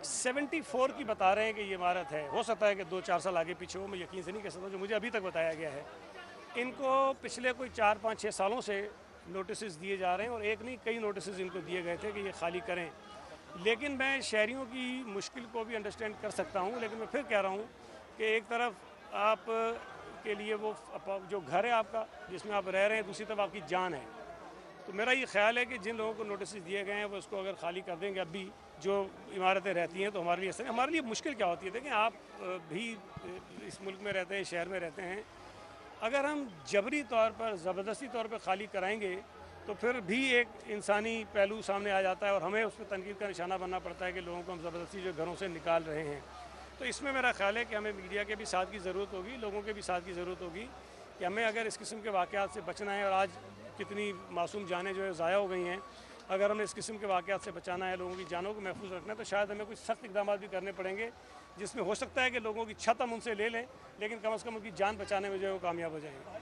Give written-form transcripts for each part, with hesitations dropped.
74 की बता रहे हैं कि ये इमारत है। हो सकता है कि 2-4 साल आगे पीछे हो, मैं यकीन से नहीं कह सकता, जो मुझे अभी तक बताया गया है। इनको पिछले कोई 4-5-6 सालों से नोटिस दिए जा रहे हैं और एक नहीं कई नोटिस इनको दिए गए थे कि ये खाली करें। लेकिन मैं शहरियों की मुश्किल को भी अंडरस्टैंड कर सकता हूँ, लेकिन मैं फिर कह रहा हूँ कि एक तरफ आप के लिए वो जो घर है आपका जिसमें आप रह रहे हैं, दूसरी तरफ आपकी जान है। तो मेरा ये ख्याल है कि जिन लोगों को नोटिस दिए गए हैं वो इसको अगर खाली कर देंगे अभी जो इमारतें रहती हैं, तो हमारे लिए हमारे लिए मुश्किल क्या होती है। देखें, आप भी इस मुल्क में रहते हैं, शहर में रहते हैं। अगर हम जबरी तौर पर ज़बरदस्ती तौर पर खाली कराएंगे तो फिर भी एक इंसानी पहलू सामने आ जाता है और हमें उस पर तनकीद का निशाना बनना पड़ता है कि लोगों को हम ज़बरदस्ती जो घरों से निकाल रहे हैं। तो इसमें मेरा ख्याल है कि हमें मीडिया के भी साथ की ज़रूरत होगी, लोगों के भी साथ की ज़रूरत होगी कि हमें अगर इस किस्म के वाक़यात से बचना है, और आज कितनी मासूम जानें जो है ज़ाया हो गई हैं, अगर हमें इस किस्म के वाक़यात से बचाना है, लोगों की जानों को महफूज रखना है, तो शायद हमें कुछ सख्त इक़दाम भी करने पड़ेंगे, जिसमें हो सकता है कि लोगों की छत हम उनसे ले लें, लेकिन कम से कम उनकी जान बचाने में जो है वो कामयाब हो जाएंगे।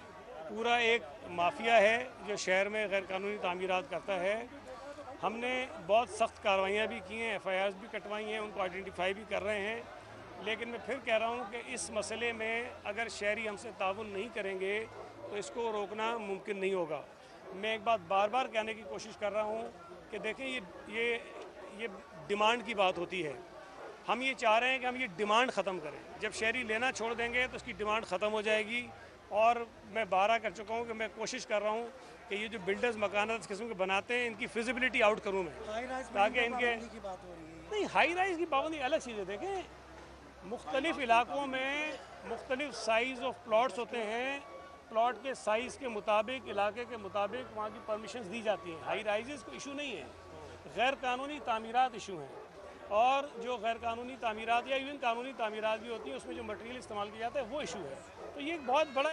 पूरा एक माफिया है जो शहर में गैर कानूनी तामीरात करता है। हमने बहुत सख्त कार्रवाइयाँ भी की हैं, FIRs भी कटवाई हैं, उनको आइडेंटिफाई भी कर रहे हैं। लेकिन मैं फिर कह रहा हूँ कि इस मसले में अगर शहरी हमसे ताउन नहीं करेंगे तो इसको रोकना मुमकिन नहीं होगा। मैं एक बात बार बार कहने की कोशिश कर रहा हूँ कि देखें, ये डिमांड की बात होती है। हम ये चाह रहे हैं कि हम ये डिमांड ख़त्म करें। जब शहरी लेना छोड़ देंगे तो उसकी डिमांड ख़त्म हो जाएगी। और मैं 12 कर चुका हूँ कि मैं कोशिश कर रहा हूँ कि ये जो बिल्डर्स मकान इस किस्म के बनाते हैं, इनकी फिजिबिलिटी आउट करूँ मैं, ताकि इनके की बात हो रही है। नहीं, हाई राइज की पाबंदी अलग चीज़ है। देखें, मुख्तलिफ इलाकों में मुख्तलिफ साइज़ ऑफ प्लॉट्स होते हैं। प्लॉट के साइज़ के मुताबिक, इलाके के मुताबिक वहाँ की परमिशंस दी जाती हैं। हाई राइजेज़ को इशू नहीं है, गैर कानूनी तामीरात इशू हैं। और जो गैर कानूनी तामीरात या इवन कानूनी तामीरात भी होती हैं, उसमें जो मटेरियल इस्तेमाल किया जाता है वो इशू है। तो ये एक बहुत बड़ा